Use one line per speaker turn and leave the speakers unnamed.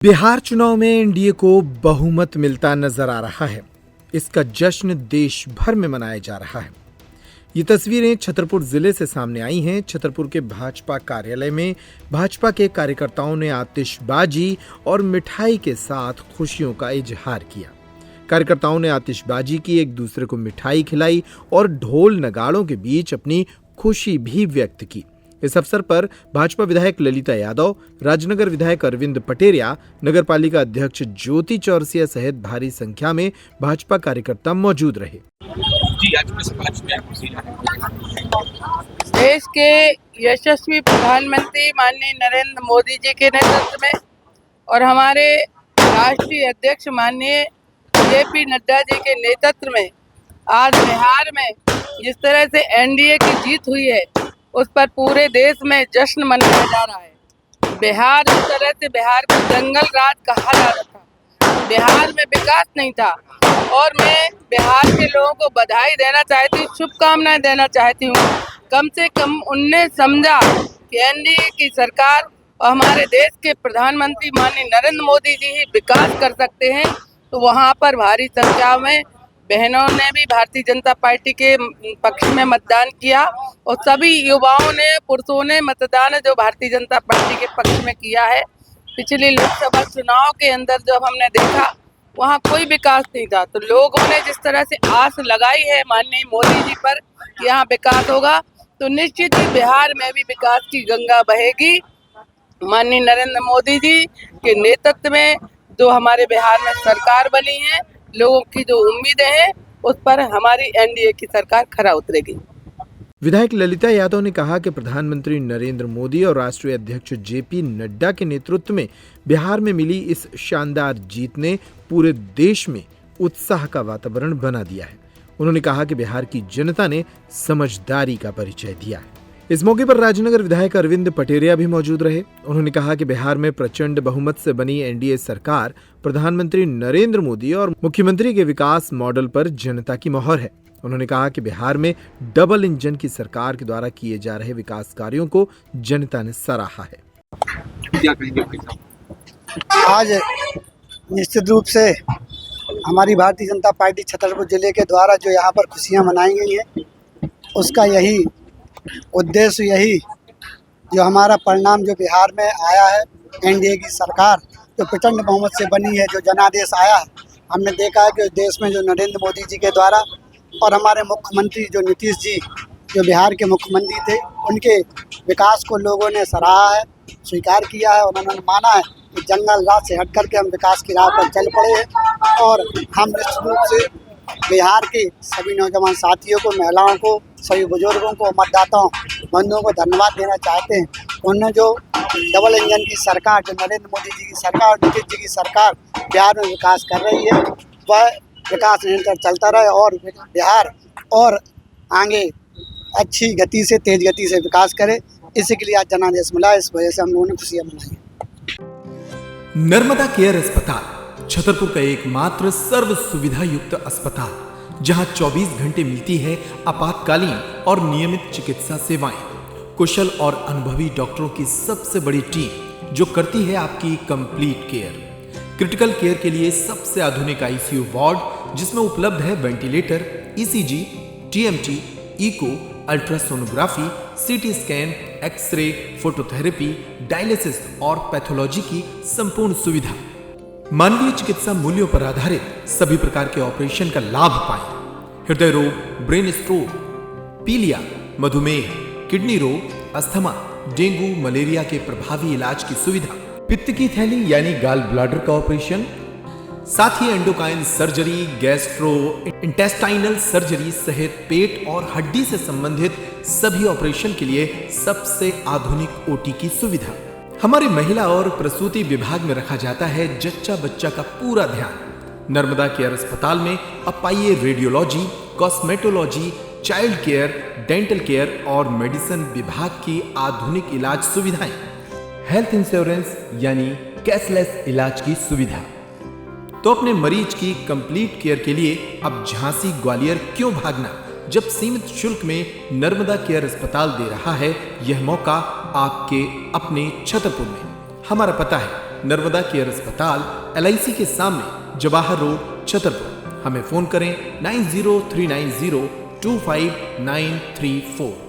बिहार चुनाव में एनडीए को बहुमत मिलता नजर आ रहा है। इसका जश्न देश भर में मनाया जा रहा है। ये तस्वीरें छतरपुर जिले से सामने आई हैं। छतरपुर के भाजपा कार्यालय में भाजपा के कार्यकर्ताओं ने आतिशबाजी और मिठाई के साथ खुशियों का इजहार किया। कार्यकर्ताओं ने आतिशबाजी की, एक दूसरे को मिठाई खिलाई और ढोल नगाड़ों के बीच अपनी खुशी भी व्यक्त की। इस अवसर पर भाजपा विधायक ललिता यादव, राजनगर विधायक अरविंद पटेरिया, नगरपालिका अध्यक्ष ज्योति चौरसिया सहित भारी संख्या में भाजपा कार्यकर्ता मौजूद रहे।
देश के यशस्वी प्रधानमंत्री माननीय नरेंद्र मोदी जी के नेतृत्व में और हमारे राष्ट्रीय अध्यक्ष माननीय जेपी नड्डा जी के नेतृत्व में आज बिहार में जिस तरह से एनडीए की जीत हुई है, उस पर पूरे देश में जश्न मनाया जा रहा है। बिहार जिस तरह से बिहार को जंगल राज कहा जा रहा था, बिहार में विकास नहीं था, और मैं बिहार के लोगों को बधाई देना चाहती हूँ, शुभकामनाएं देना चाहती हूँ। कम से कम उनने समझा कि एनडीए की सरकार और हमारे देश के प्रधानमंत्री माननीय नरेंद्र मोदी जी ही विकास कर सकते हैं, तो वहाँ पर भारी संख्या में बहनों ने भी भारतीय जनता पार्टी के पक्ष में मतदान किया और सभी युवाओं ने, पुरुषों ने मतदान जो भारतीय जनता पार्टी के पक्ष में किया है। पिछले लोकसभा चुनाव के अंदर जब हमने देखा वहाँ कोई विकास नहीं था, तो लोगों ने जिस तरह से आस लगाई है माननीय मोदी जी पर कि यहाँ विकास होगा, तो निश्चित ही बिहार में भी विकास की गंगा बहेगी। माननीय नरेंद्र मोदी जी के नेतृत्व में जो हमारे बिहार में सरकार बनी है, लोगों की जो उम्मीदें हैं उस पर हमारी एनडीए की सरकार खरा उतरेगी।
विधायक ललिता यादव ने कहा कि प्रधानमंत्री नरेंद्र मोदी और राष्ट्रीय अध्यक्ष जेपी नड्डा के नेतृत्व में बिहार में मिली इस शानदार जीत ने पूरे देश में उत्साह का वातावरण बना दिया है। उन्होंने कहा कि बिहार की जनता ने समझदारी का परिचय दिया है। इस मौके पर राजनगर विधायक अरविंद पटेरिया भी मौजूद रहे। उन्होंने कहा कि बिहार में प्रचंड बहुमत से बनी एनडीए सरकार प्रधानमंत्री नरेंद्र मोदी और मुख्यमंत्री के विकास मॉडल पर जनता की मोहर है। उन्होंने कहा कि बिहार में डबल इंजन की सरकार के द्वारा किए जा रहे विकास कार्यों को जनता ने सराहा है।
क्या कहेंगे?
आज निश्चित रूप से हमारी भारतीय जनता पार्टी छतरपुर जिले के द्वारा जो यहाँ पर खुशियाँ मनाई गई हैं, उसका यही उद्देश्य, यही जो हमारा परिणाम जो बिहार में आया है, एनडीए की सरकार जो प्रचंड बहुमत से बनी है, जो जनादेश आया है, हमने देखा है कि देश में जो नरेंद्र मोदी जी के द्वारा और हमारे मुख्यमंत्री जो नीतीश जी जो बिहार के मुख्यमंत्री थे, उनके विकास को लोगों ने सराहा है, स्वीकार किया है और उन्होंने माना है कि जंगल राज से हट करके हम विकास की राह पर चल पड़े हैं। और हम निश्चित रूप से बिहार के सभी नौजवान साथियों को, महिलाओं को, सभी बुजुर्गों को, मतदाताओं बंधुओं को धन्यवाद देना चाहते हैं। उन्होंने जो डबल इंजन की सरकार, जो नरेंद्र मोदी जी की सरकार और नीतीश जी की सरकार बिहार में विकास कर रही है, वह विकास निरंतर चलता रहे और बिहार और आगे अच्छी गति से, तेज गति से विकास करे। इसी के लिए आज जनादेश मिला, इस वजह से हम लोगों ने खुशियाँ मनाई।
नर्मदा केयर अस्पताल छतरपुर का एकमात्र सर्व सुविधा युक्त अस्पताल, जहां 24 घंटे मिलती है आपातकालीन और नियमित चिकित्सा सेवाएं। कुशल और अनुभवी डॉक्टरों की सबसे बड़ी टीम जो करती है आपकी कंप्लीट केयर। क्रिटिकल केयर के लिए सबसे आधुनिक आईसीयू वार्ड, जिसमें उपलब्ध है ventilator, ECG, TMT, echo, ultrasonography, CT scan, x-ray, phototherapy, dialysis और पैथोलॉजी की संपूर्ण सुविधा। मानवीय चिकित्सा मूल्यों पर आधारित सभी प्रकार के ऑपरेशन का लाभ पाएं। हृदय रोग, ब्रेन स्ट्रोक, पीलिया, मधुमेह, किडनी रोग, अस्थमा, डेंगू, मलेरिया के प्रभावी इलाज की सुविधा, पित्त की थैली यानी गाल ब्लैडर का ऑपरेशन, साथ ही endocrine surgery, gastro intestinal surgery सहित पेट और हड्डी से संबंधित सभी ऑपरेशन के लिए सबसे आधुनिक ओटी की सुविधा। हमारे महिला और प्रसूति विभाग में रखा जाता है जच्चा बच्चा का पूरा ध्यान। नर्मदा केयर अस्पताल में अब पाइए radiology, cosmetology, child care, dental care और मेडिसिन विभाग की आधुनिक इलाज सुविधाएं। हेल्थ इंश्योरेंस यानी कैशलेस इलाज की सुविधा। तो अपने मरीज की कंप्लीट केयर के लिए अब झांसी ग्वालियर क्यों भागना, जब सीमित शुल्क में नर्मदा केयर अस्पताल दे रहा है यह मौका आपके अपने छतरपुर में। हमारा पता है नर्मदा केयर अस्पताल LIC के सामने जवाहर रोड छतरपुर। हमें फोन करें 9039025934।